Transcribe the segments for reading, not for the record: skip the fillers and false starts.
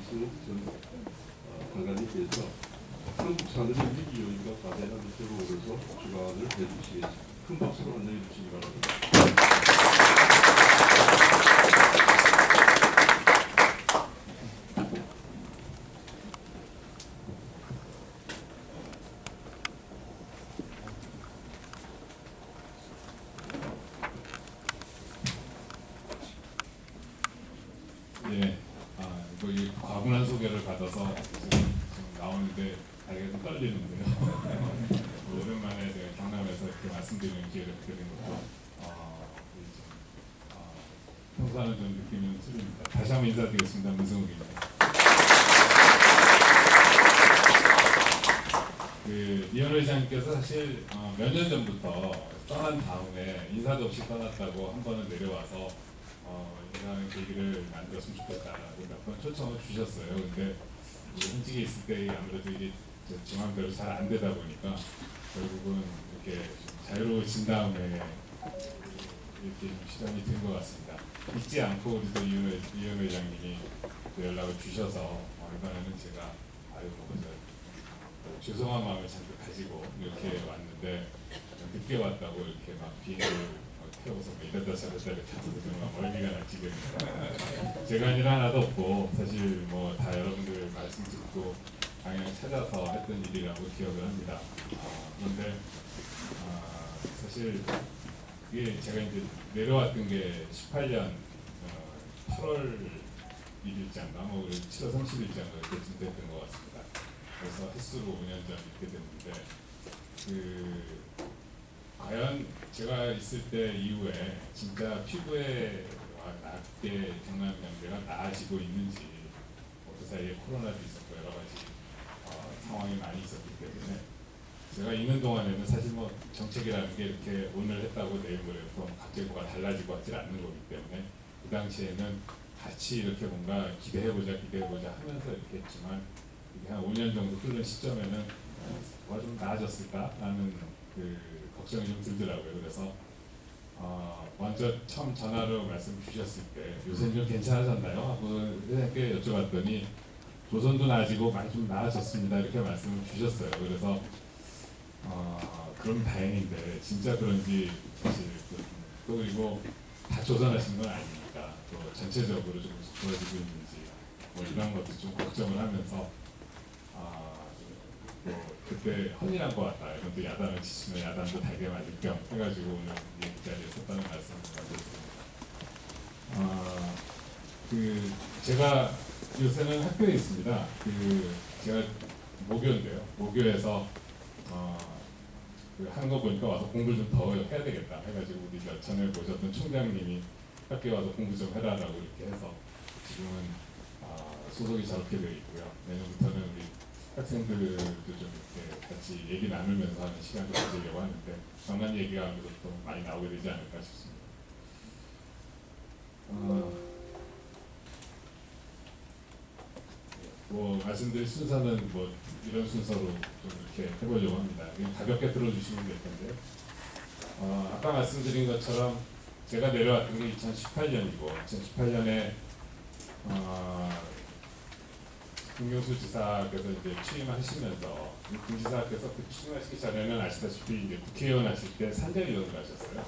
이승욱 전 장관님께서 한국 사들의 위기 요인과 과대한 밑으로 오르서 주관을 해주시겠습니다. 큰 박수로 환영해 주시기 바랍니다. 예, 이거 이 과분한 소개를 받아서 지금 나오는데 다리가 좀 떨리는데요. 오랜만에 제가 경남에서 이렇게 말씀드리는 기회를 드리는 것도 평소와는 좀 느끼는 틀입니다. 다시 한번 인사드리겠습니다. 문승욱입니다. 이현 회장님께서 사실 몇 년 전부터 떠난 다음에 인사도 없이 떠났다고 한 번은 내려와서 이런 계기를 만들었으면 좋겠다라고 몇 번 초청을 주셨어요. 근데 현직에 있을 때 아무래도 이게 제 마음대로 잘 안 되다 보니까 결국은 이렇게 좀 자유로워진 다음에 이렇게 좀 시간이 된 것 같습니다. 잊지 않고 우리 또 이현 회장님이 또 연락을 주셔서 이번에는 제가 죄송한 마음을 잔뜩 가지고 이렇게 왔는데 늦게 왔다고 이렇게 막 비행기를 태워서 이랬다 저랬다 이렇게 하고 정말 멀미가 날 지경입니다. 제가 할 일 하나도 없고 사실 뭐 다 여러분들 말씀 듣고 방향 찾아서 했던 일이라고 기억을 합니다. 그런데 사실 이게 제가 이제 내려왔던 게 18년 8월 1일자인가 뭐 7월 30일자인가 그때쯤 됐던 것 같습니다. 그래서 횟수로 5년 전 이렇게 됐는데 과연 제가 있을 때 이후에 진짜 피부에 낮게 경남병대가 나아지고 있는지 그 사이에 코로나도 있었고 여러 가지 상황이 많이 있었기 때문에 제가 있는 동안에는 사실 뭐 정책이라는 게 이렇게 오늘 했다고 내일 모레부터 갑자기 뭐가 달라지고 하지 않는 거기 때문에 그 당시에는 같이 이렇게 뭔가 기대해보자 하면서 이렇게 했지만 이게 한 5년 정도 흐른 시점에는 뭐가 좀 나아졌을까라는 걱정이 좀 들더라고요. 그래서 먼저 처음 전화로 말씀 주셨을 때 요새는 좀 괜찮아졌나요? 하고 회장님께 여쭤봤더니 조선도 나아지고 많이 좀 나아졌습니다. 이렇게 말씀을 주셨어요. 그래서 그럼 다행인데 진짜 그런지 사실 또 그리고 다 조선하시는 건 아니니까 또 전체적으로 좀 좋아지고 있는지 뭐 이런 것도 좀 걱정을 하면서 그때 헌일한 것 같다. 이런 또 야단을 치시면 야단도 달게 맞을 겸 해가지고 오늘 이 자리에 섰다는 말씀을 드렸습니다. 제가 요새는 학교에 있습니다. 제가 모교인데요. 모교에서 하는 거 보니까 와서 공부를 좀 더 해야 되겠다 해가지고 우리 전에 보셨던 총장님이 학교에 와서 공부 좀 해라라고 이렇게 해서 지금은 소속이 저렇게 되어 있고요. 내년부터는 우리 학생들도 좀 이렇게 같이 얘기 나누면서 하는 시간도 가지려고 하는데 정한 얘기가 아무래도 또 많이 나오게 되지 않을까 싶습니다. 뭐 말씀드릴 순서는 뭐 이런 순서로 좀 이렇게 해보려고 합니다. 가볍게 들어주시면 될 텐데요. 아까 말씀드린 것처럼 제가 내려왔던 게 2018년이고 2018년에 김경수 지사께서 이제 취임하시면서 김 지사께서 취임하시기 전에는 아시다시피 이제 국회의원 하실 때 산자위원을 하셨어요.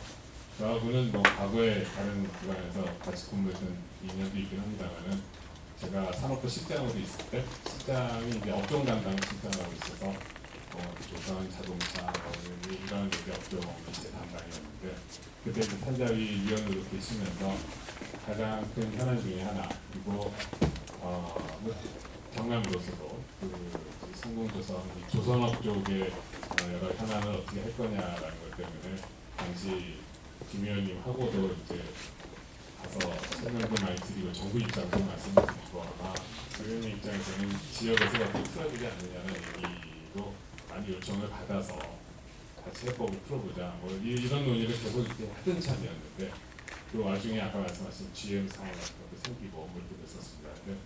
저하고는 뭐 과거에 다른 기관에서 같이 근무했던 인연도 있긴 합니다만은 제가 산업부 실장으로 있을 때 실장이 이제 업종 담당 실장을 하고 있어서 조선 자동차 이런 이제 업종 이제 담당이었는데 그때 이제 산자위 위원으로 계시면서 가장 큰 현안 중에 하나 그리고 경남으로서도 성공조선 조선업 쪽에 여러 현안을 어떻게 할 거냐라는 것 때문에 당시 김 의원님하고도 이제 가서 설명도 많이 드리고 정부 입장도 말씀드리고 그 의원님 입장에서는 지역에서 어떻게 풀어야 되지 않느냐는 얘기로 많이 요청을 받아서 같이 해법을 풀어보자 뭐 이런 논의를 계속 이렇게 하던 참이었는데 그 와중에 아까 말씀하신 GM 상황 같은 것도 생기고 뭐 이렇게 됐었습니다. 근데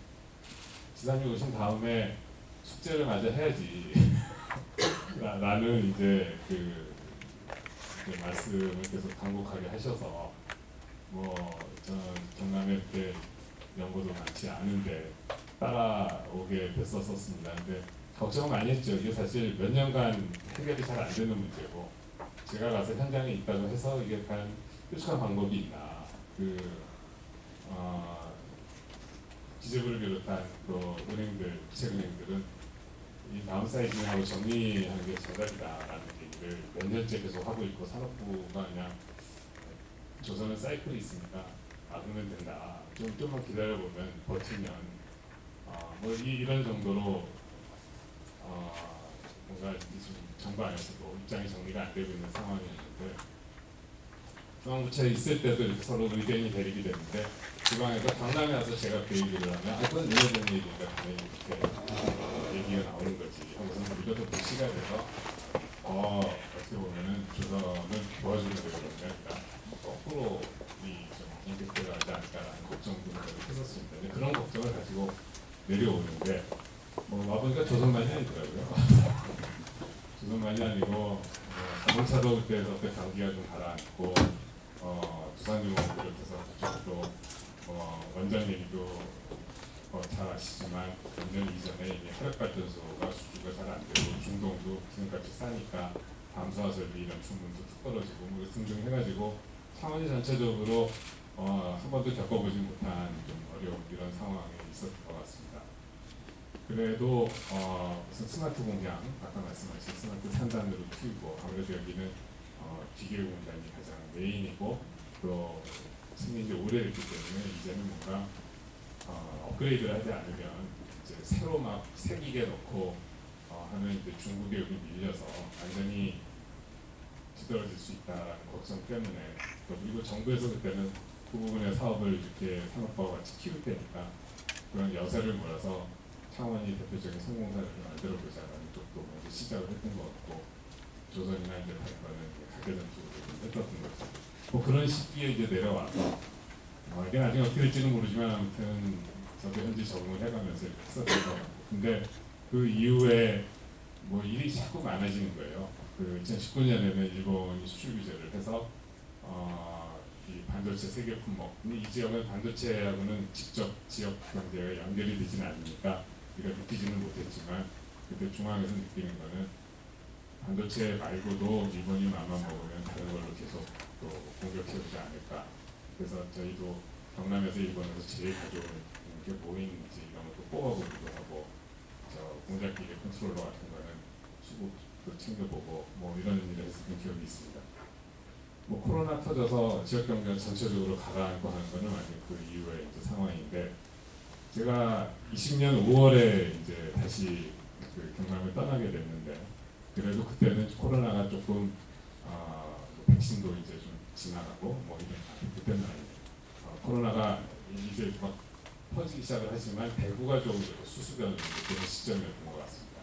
지사님 오신 다음에 숙제를 마저 해야지 라는 이제 말씀을 계속 반복하게 하셔서 뭐 저는 경남에 그때 연고도 많지 않은데 따라오게 됐었습니다. 근데 걱정 많이 했죠. 이게 사실 몇 년간 해결이 잘 안 되는 문제고 제가 가서 현장에 있다고 해서 이게 과연 뾰족한 방법이 있나. 기재부를 비롯한 또 은행들, 국책은행들은 이 다운사이징하고 정리하는 게 정답이다라는 얘기를 몇 년째 계속 하고 있고 산업부가 그냥 조선은 사이클이 있으니까 막으면 된다. 좀만 기다려보면 버티면 이런 정도로 뭔가 지금 정부 안에서도 입장이 정리가 안 되고 있는 상황이었는데 중앙부처에 있을 때도 이렇게 서로 의견이 대립이 되는데 지방에서 강남에 와서 제가 그 얘기를 하면 그건 너네 되는 얘기니까 당연히 이렇게 얘기가 나오는 거지 하고서 우리가 또 불씨가 돼서 어떻게 보면은 조선을 도와주는 데가 그러니까 거꾸로 이좀 임팩트가 하지 않을까라는 걱정도 했었습니다. 근데 그런 걱정을 가지고 내려오는데 와보니까 조선만이 아니더라고요. 조선만이 아니고 자동차도 그때 경기가 좀 가라앉고 두산중공업 비롯해서 그쪽도 원전 얘기도 잘 아시지만 몇 년 이전에 이제 화력발전소가 수주가 잘 안 되고 중동도 기름값이 싸니까 담수화 설비 이런 충분도 툭 떨어지고 등등 해가지고 창원이 전체적으로 한 번도 겪어보지 못한 좀 어려운 이런 상황이 있었던 것 같습니다. 그래도 무슨 스마트 공장 아까 말씀하신 스마트 산단으로 키우고 아무래도 여기는 기계 공장이 가장 메인이고 또 생긴 지 오래됐기 때문에 이제는 뭔가 업그레이드를 하지 않으면 이제 새로 막 새기게 넣고 하면 이제 중국에 여기 밀려서 완전히 뒤떨어질 수 있다라는 걱정 때문에 또 그리고 정부에서 그때는 그 부분의 사업을 이렇게 산업화와 같이 키울 테니까 그런 여세를 몰아서 창원이 대표적인 성공사를 만들어 보자라는 쪽도 먼저 시작을 했던 것 같고 조선이나 이제 다른거는 가게된 쪽으로 했었던 거죠. 그런 시기에 이제 내려와서 이게 나중에 어떻게 될지는 모르지만 아무튼 저도 현지 적응을 해가면서 이렇게 했었던 것 같고 근데 그 이후에 일이 자꾸 많아지는 거예요. 2019년에는 일본이 수출 규제를 해서 이 반도체 세계 품목 근데 이 지역은 반도체하고는 직접 지역 경제가 연결이 되지는 않으니까 우리가 느끼지는 못했지만 그때 중앙에서 느끼는 거는 반도체 말고도 일본이 맘만 먹으면 다른 걸로 계속 또 공격해오지 않을까. 그래서 저희도 경남에서 일본에서 제일 가져오는 게 뭐인지 이런 것도 뽑아보기도 하고 공작기계 컨트롤러 같은 거는 수급도 챙겨보고 이런 일을 했었던 기억이 있습니다. 코로나 터져서 지역 경제가 전체적으로 가라앉고 하는 거는 완전 그 이후의 이제 상황인데 제가 20년 5월에 이제 다시 경남을 떠나게 됐는데 그래도 그때는 코로나가 조금 백신도 이제 좀 지나가고 이런 그때는 아니에요. 코로나가 이제 막 퍼지기 시작을 하지만 대구가 좀 수습연을 되는 시점이었던 것 같습니다.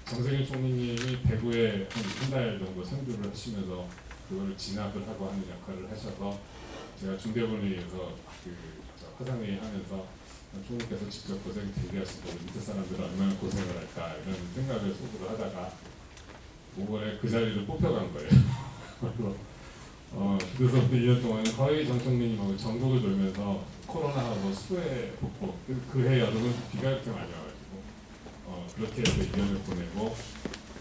정세균 총리님이 대구에 한 달 정도 상주를 하시면서 그걸 진압을 하고 하는 역할을 하셔서 제가 중대본회의에서 화상회의 하면서 총리께서 직접 고생 되게 하시고 밑에 사람들은 얼마나 고생을 할까 이런 생각을 속으로 하다가 5월에 그 자리를 뽑혀간 거예요. 그래서부터 2년 동안 거의 정 총리님하고 전국을 돌면서 코로나하고 수해 복구 그해 여름은 비가 이렇게 많이 와가지고 그렇게 해서 2년을 보내고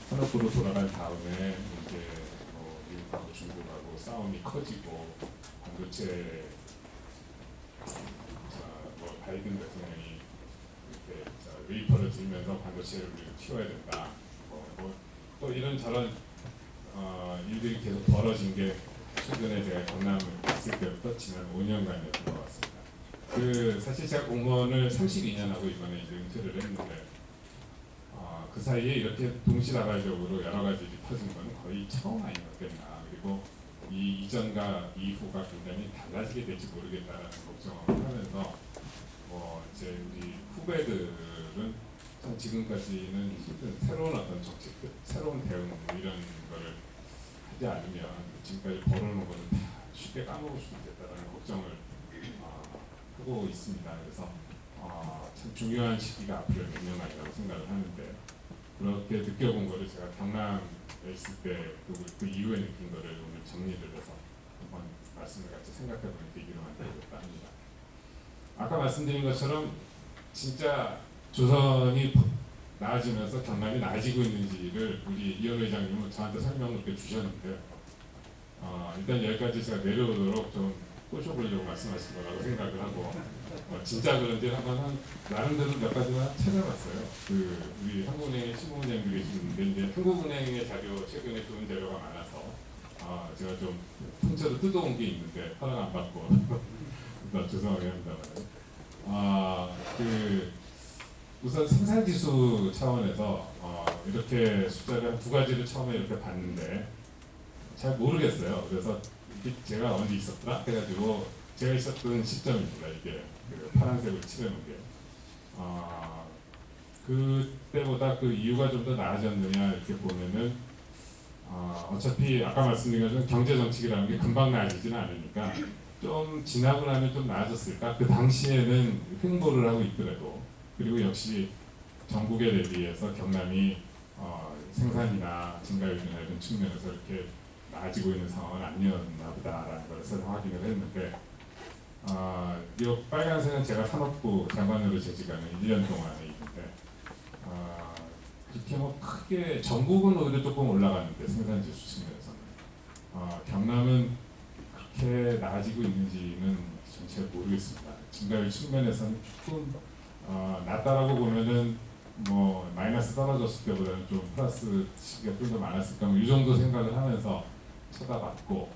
산업부로 돌아간 다음에 이제 미국하고 중국하고 싸움이 커지고 반도체 바이든 대통령이 이렇게 웨이퍼를 들면서 반도체를 우리가 키워야 된다. 또 이런 저런 일들이 계속 벌어진 게 최근에 제가 경남을 갔을 때부터 지난 5년간이었던 것 같습니다. 사실 제가 공무원을 32년 하고 이번에 이제 은퇴를 했는데 그 사이에 이렇게 동시다발적으로 여러 가지 일이 터진 건 거의 처음 아니었겠나. 그리고 이 이전과 이후가 굉장히 달라지게 될지 모르겠다라는 걱정을 하면서 이제 우리 후배들은 지금까지는 새로운 어떤 정책들, 새로운 대응 이런 거를 하지 않으면 지금까지 벌어놓은 거는 다 쉽게 까먹을 수 있겠다라는 걱정을 하고 있습니다. 그래서 참 중요한 시기가 앞으로 몇 년만이라고 생각을 하는데 그렇게 느껴본 거를 제가 경남에 있을 때 그 이후에 느낀 거를 오늘 정리를 해서 한번 말씀을 같이 생각해보는 계기로 만들었다 합니다. 아까 말씀드린 것처럼 진짜 조선이 나아지면서 경남이 나아지고 있는지를 우리 이현 회장님은 저한테 설명을 이렇게 주셨는데 일단 여기까지 제가 내려오도록 좀 꼬셔보려고 말씀하신 거라고 생각을 하고 진짜 그런지 한번 나름대로 몇 가지만 찾아봤어요. 그 우리 한국은행의 신부은행도 계시는데 이제 한국은행의 자료 최근에 좋은 자료가 많아서 제가 좀 통째로 뜯어온 게 있는데 허락 안 받고 죄송하게 합니다만 그 우선 생산지수 차원에서 이렇게 숫자를 한 두 가지를 처음에 이렇게 봤는데 잘 모르겠어요. 그래서 제가 언제 있었더라 해가지고 제가 있었던 시점입니다. 이게 그 파란색으로 칠해놓은 게 그때보다 그 이유가 좀 더 나아졌느냐 이렇게 보면은 어차피 아까 말씀드린 것처럼 경제 정책이라는 게 금방 나아지지는 않으니까 좀 지나고 나면 좀 나아졌을까? 그 당시에는 횡보를 하고 있더라도 그리고 역시 전국에 대비해서 경남이 생산이나 증가율이나 이런 측면에서 이렇게 나아지고 있는 상황은 아니었나 보다라는 것을 확인을 했는데 이 빨간색은 제가 산업부 장관으로 재직하는 1년 동안에 있는데 그렇게 뭐 크게 전국은 오히려 조금 올라가는데 생산지수 측면에서는 경남은 그렇게 나아지고 있는지는 잘 모르겠습니다. 증가율 측면에서는 조금 낮다라고 보면은 뭐 마이너스 떨어졌을 때보다는 좀 플러스 시기가 좀 더 많았을까 뭐 이 정도 생각을 하면서 쳐다봤고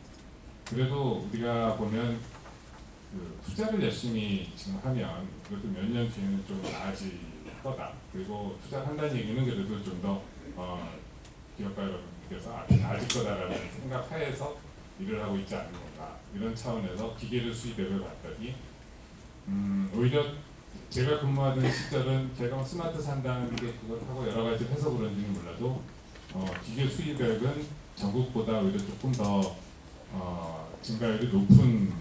그래도 우리가 보면 그 투자를 열심히 지금 하면 그래도 몇 년 뒤에는 좀 나아질 거다. 그리고 투자를 한다는 얘기는 그래도 좀 더 기업가 여러분께서 나아질 거다라는 생각 하에서 일을 하고 있지 않는 건가 이런 차원에서 기계를 수입액을 봤더니 오히려 제가 근무하던 시절은 제가 스마트 산다는 게 그것하고 여러 가지 해서 그런지는 몰라도 기계 수입액은 전국보다 오히려 조금 더 증가율이 높은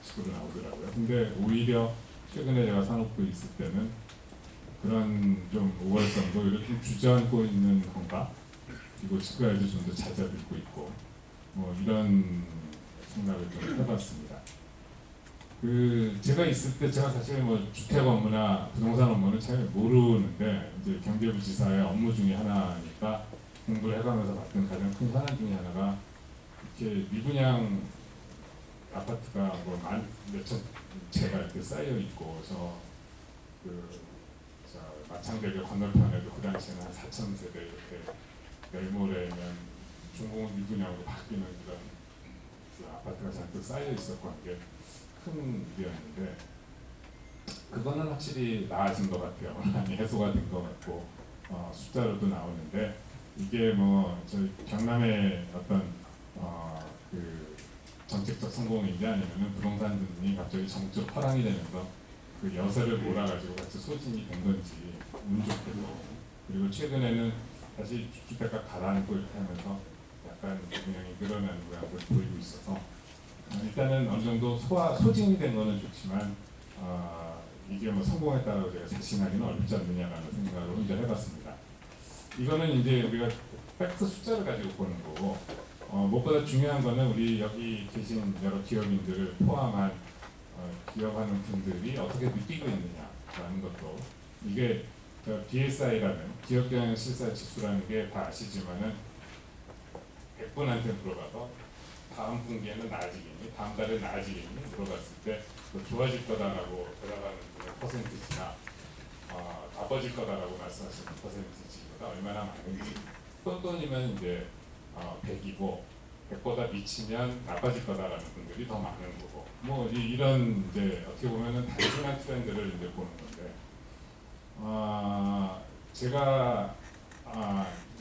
식으로 나오더라고요. 근데 오히려 최근에 제가 산업부에 있을 때는 그런 좀 우월성도 이렇게 좀 주저앉고 있는 건가? 그리고 증가율도 좀 더 잦아들고 있고 뭐 이런 생각을 좀 해봤습니다. 그 제가 있을 때 제가 사실 뭐 주택 업무나 부동산 업무는 잘 모르는데 이제 경제부지사의 업무 중에 하나니까 공부를 해가면서 봤던 가장 큰 현안 중에 하나가 이렇게 미분양 아파트가 뭐 몇천 채가 이렇게 쌓여 있고 마창대교 건너편에도 그 당시에는 한 4천 세대 이렇게 내일 모레면 중공업 미분양으로 바뀌는 그런 그 아파트가 잔뜩 쌓여 있었고 한 게 큰 일이었는데 그거는 확실히 나아진 것 같아요. 많이 해소가 된 것 같고 숫자로도 나오는데 이게 뭐 저희 경남의 어떤 그 정책적 성공인지 아니면은 부동산 등이 갑자기 정적 화랑이 되면서 그 여세를 몰아가지고 같이 소진이 된 건지 운 좋게도 그리고 최근에는 다시 주택가 가라앉고 이렇게 하면서 약간 분양이 늘어나는 모양을 보이고 있어서 일단은 어느 정도 소진이 된 거는 좋지만 이게 뭐 성공했다고 제가 자신하기는 어렵지 않느냐라는 생각을 혼자 해봤습니다. 이거는 이제 우리가 팩트 숫자를 가지고 보는 거고 무엇보다 중요한 거는 우리 여기 계신 여러 기업인들을 포함한 기업하는 분들이 어떻게 느끼고 있느냐라는 것도 이게 BSI라는 기업경영 실사 지수라는 게 다 아시지만은 100분한테 물어봐서 다음 분기에는 나아지겠니? 다음 달에 나아지겠니? 물어봤을 때 좋아질 거다라고 대답하는 분의 퍼센티지나 나빠질 거다라고 말씀하시는 퍼센티지보다 얼마나 많은지 똔똔이면 이제 100이고 100보다 미치면 나빠질 거다라는 분들이 더 많은 거고 뭐 이런 이제 어떻게 보면은 단순한 트렌드를 이제 보는 건데 제가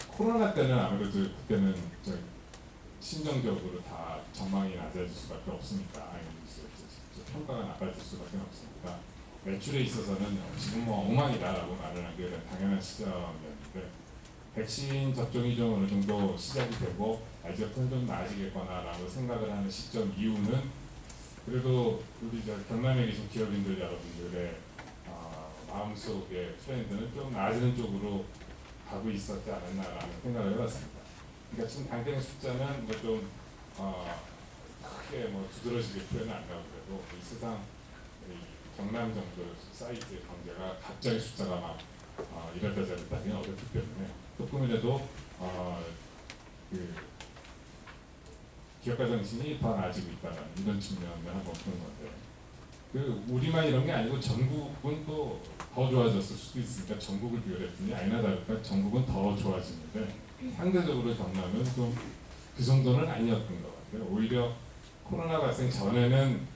코로나 때는 아무래도 그때는 심정적으로 다 전망이 낮아질 수밖에 없으니까 평가가 나빠질 수밖에 없으니까 매출에 있어서는 지금 뭐 엉망이다라고 말을 하기에 당연한 시점이었는데 백신 접종이 좀 어느 정도 시작이 되고 아직은 좀 나아지겠거나라고 생각을 하는 시점 이후는 그래도 우리 경남에 계신 기업인들 여러분들의 마음속의 트렌드는 좀 나아지는 쪽으로 가고 있었지 않았나라는 생각을 해봤습니다. 그러니까 지금 당장 숫자는 뭐 좀 크게 뭐 두드러지게 표현은 안 나오더라도 이 세상 경남 정도 사이즈의 경제가 갑자기 숫자가 막 이랬다 저랬다 하기는 어렵기 때문에 조금이라도 그 기업가 정신이 더 나아지고 있다는 이런 측면을 한번 보는 건데, 그 우리만 이런 게 아니고 전국은 또 더 좋아졌을 수도 있으니까 전국을 비교했더니 아니나 다를까 전국은 더 좋아지는데 상대적으로 경남은 좀 그 정도는 아니었던 것 같아요. 오히려 코로나 발생 전에는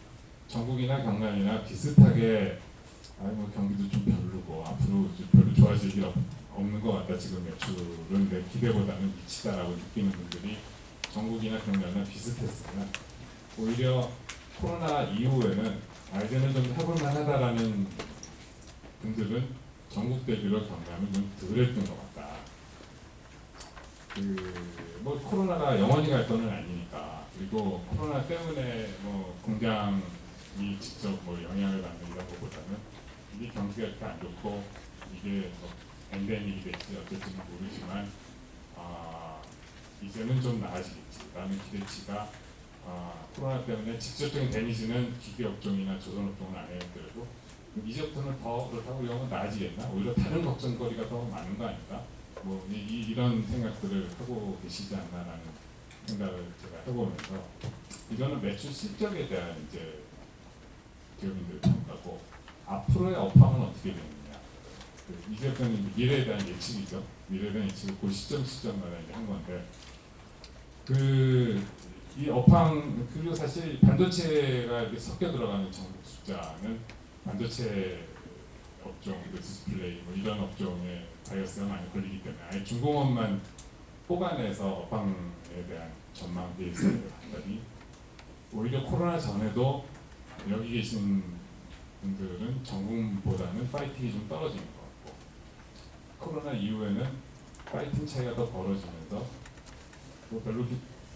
전국이나 경남이나 비슷하게 뭐 경기도 좀 별로고 앞으로 좀 별로 좋아질 일 없는 것 같다. 지금 매출은 내 기대보다는 미치다라고 느끼는 분들이 전국이나 경남이나 비슷했으나 오히려 코로나 이후에는 이제는 좀 해볼만하다라는 분들은 전국 대비로 경남은 좀 덜했던 것 같다. 뭐 코로나가 영원히 갈 거는 아니니까, 그리고 코로나 때문에 뭐 공장이 직접 뭐 영향을 받는 이런 것보다는 이게 경기가 이렇게 안 좋고 이게 뭐 엔데믹이 될지 어쩔지는 모르지만 이제는 좀 나아지겠지라는 기대치가 코로나 때문에 직접적인 데미지는 기계업종이나 조선업종은 안 했더라도 이제부터는 더 그렇다고 이러면 나아지겠나? 오히려 다른 걱정거리가 더 많은 거 아닌가? 뭐 이런 생각들을 하고 계시지 않나라는 생각을 제가 해보면서, 이거는 매출 실적에 대한 이제 기업인들 평가고 앞으로의 업황은 어떻게 되느냐, 이제부터는 미래에 대한 예측이죠. 미래에 대한 예측을 그 시점마다 이제 한 건데, 이 업황, 그리고 사실 반도체가 이렇게 섞여 들어가는 전국 숫자는 반도체 업종, 디스플레이 뭐 이런 업종에 바이어스가 많이 걸리기 때문에 아예 중공업만 뽑아내서 업황에 대한 전망 베이스를 봤더니 오히려 코로나 전에도 여기 계신 분들은 전국보다는 파이팅이 좀 떨어지는 것 같고, 코로나 이후에는 파이팅 차이가 더 벌어지면서 뭐 별로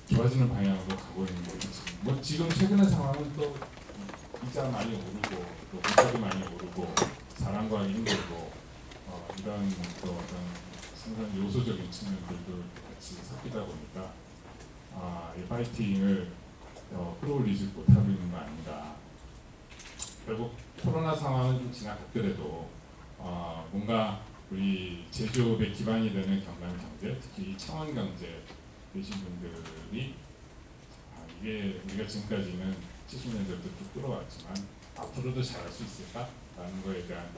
좋아지는 방향으로 가고 있는 거죠. 뭐 지금 최근의 상황은 또 이자 많이 오르고 또 물가도 많이 오르고 사람 구하기 힘들고 이런 또 어떤 생산 요소적인 측면들도 같이 섞이다 보니까 이 파이팅을 끌어올리지 못하고 있는 거 아닌가. 결국 코로나 상황은 좀 지나갔더라도 뭔가 우리 제조업의 기반이 되는 경남 경제, 특히 창원 경제 계신 분들이 이게 우리가 지금까지는 70년대부터 쭉 끌어왔지만 앞으로도 잘할 수 있을까라는 거에 대한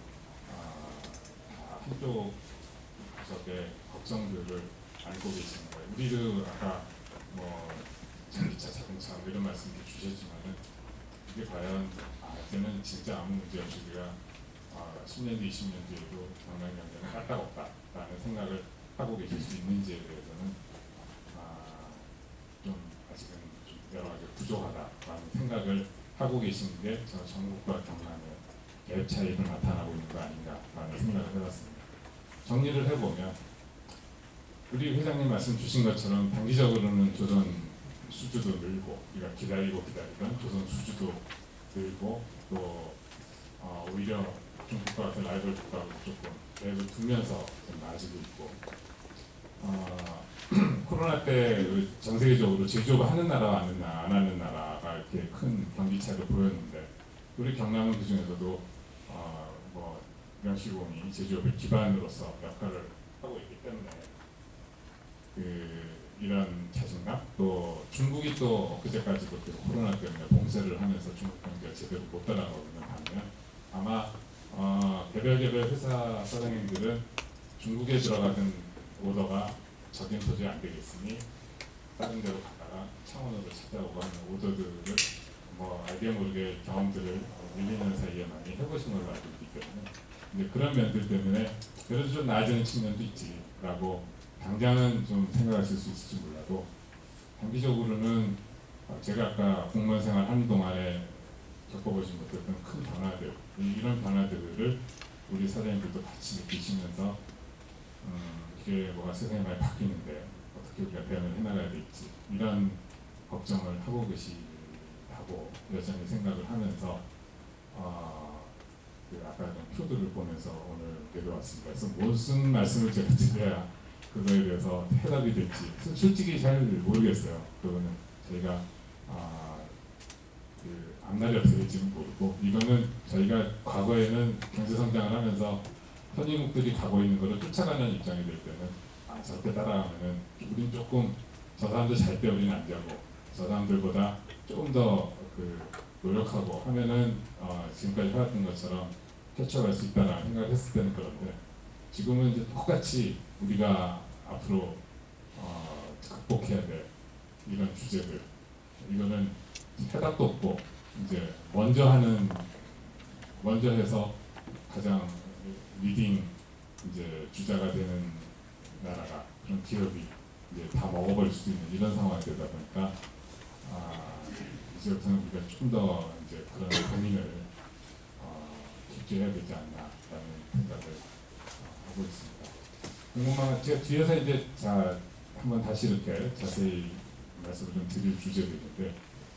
한쪽 구석의 걱정들을 안고 계시는 거예요. 우리도 아까 뭐 전기차, 자동차 이런 말씀 주셨지만은 이게 과연 이제는 진짜 아무 문제 없이 우리가 10년 뒤, 20년 뒤에도 경남 경제는 까딱없다라는 생각을 하고 계실 수 있는지에 대해서는 좀 아직은 좀 여러 가지 부족하다라는 생각을 하고 계시는 게 저 전국과 경남의 갭 차이를 나타나고 있는 거 아닌가라는 생각을 해봤습니다. 정리를 해보면 우리 회장님 말씀 주신 것처럼 단기적으로는 조선 수주도 늘고 우리가 기다리던 조선 수주도 늘고 또 오히려 중국과 같은 라이벌 국가로 조금 갭을 두면서 좀 나아지고 있고 코로나 때 전 세계적으로 제조업을 하는 나라와 안 하는 나라가 이렇게 큰 경기 차이를 보였는데 우리 경남은 그 중에서도 뭐 명시공이 제조업의 기반으로서 역할을 하고 있기 때문에 이런 자신감, 또 중국이 또 엊그제까지도 코로나 때문에 봉쇄를 하면서 중국 경제가 제대로 못 따라가고 있는 반면 아마 개별 회사 사장님들은 중국에 들어가는 오더가 적용 도저히 안 되겠으니 다른 데로 가다가 창원으로 찾아오고 하는 오더들을 뭐 알게 모르게 경험들을 1~2년 사이에 많이 해보신 걸로 알고 있기 때문에 근데 그런 면들 때문에 그래도 좀 나아지는 측면도 있지라고 당장은 좀 생각하실 수 있을지 몰라도 단기적으로는 제가 아까 공무원 생활 하는 동안에 겪어보지 못했던 큰 변화들, 이런 변화들을 우리 사장님들도 같이 느끼시면서 이게 뭐가 세상이 많이 바뀌는데 어떻게 우리가 대응을 해나가야 될지 이런 걱정을 하고 계시다고 여전히 생각을 하면서 아까 좀 표들을 보면서 오늘 내려왔습니다. 그래서 무슨 말씀을 제가 드려야 그거에 대해서 해답이 될지 솔직히 잘 모르겠어요. 그거는 저희가 앞날이 어떻게 될지는 모르고 이거는 저희가 과거에는 경제 성장을 하면서 선진국들이 가고 있는 것을 쫓아가는 입장이 될 때는 저렇게 따라가면은 우린 조금 저 사람들 잘 때 우리는 안 되고 저 사람들보다 조금 더 노력하고 하면은 지금까지 해왔던 것처럼 펼쳐갈 수 있다라는 생각을 했을 때는 그런데 지금은 이제 똑같이 우리가 앞으로 극복해야 될 이런 주제들 이거는 해답도 없고 이제 먼저 해서 가장 리딩 이제 주자가 되는 나라가 그런 기업이 이제 다 먹어버릴 수도 있는 이런 상황이 되다 보니까 이제부터는 우리가 조금 더 이제 그런 고민을 집중해야 되지 않나라는 생각을 하고 있습니다. 궁금한 제가 뒤에서 이제 한번 다시 이렇게 자세히 말씀을 좀 드릴 주제들인데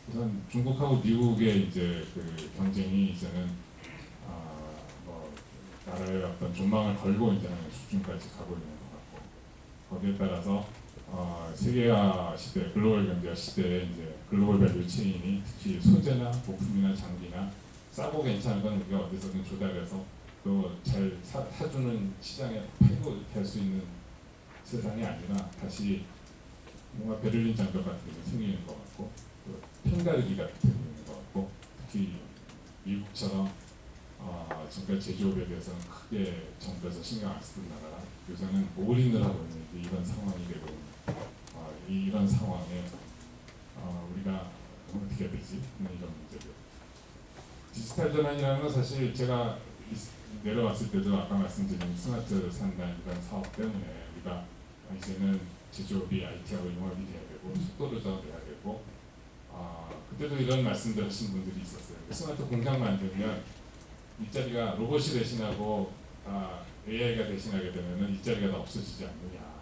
우선 중국하고 미국의 이제 그 경쟁이 이제는 뭐 나라의 어떤 전망을 걸고 이제 하는 수준까지 가고 있는 것 같고 거기에 따라서 세계화 시대, 글로벌 경제화 시대에 이제 글로벌 밸류 체인이 특히 소재나 부품이나 장비나 싸고 괜찮은 건 우리가 어디서든 조달해서 또 잘 사주는 시장에 팔고 이렇게 할 수 있는 세상이 아니라 다시 뭔가 베를린 장벽 같은 게 생기는 것 같고 편가르기가 되고 있는 것 같고 특히 미국처럼 지금까지 제조업에 대해서는 크게 정부에서 신경 안 쓰던 나라가 요새는 올인을 하고 있는 이런 상황이 되고 있는 이런 상황에 우리가 어떻게 해야 되지? 이런 문제들. 디지털 전환이라는 건 사실 제가 내려왔을 때도 아까 말씀드린 스마트 산단 이런 사업 때문에 우리가 이제는 제조업이 IT하고 융합이 돼야 되고 속도를 더 내야 되고 그때도 이런 말씀들 하신 분들이 있었어요. 스마트 공장 만들면 일자리가 로봇이 대신하고 AI가 대신하게 되면 일자리가 다 없어지지 않느냐.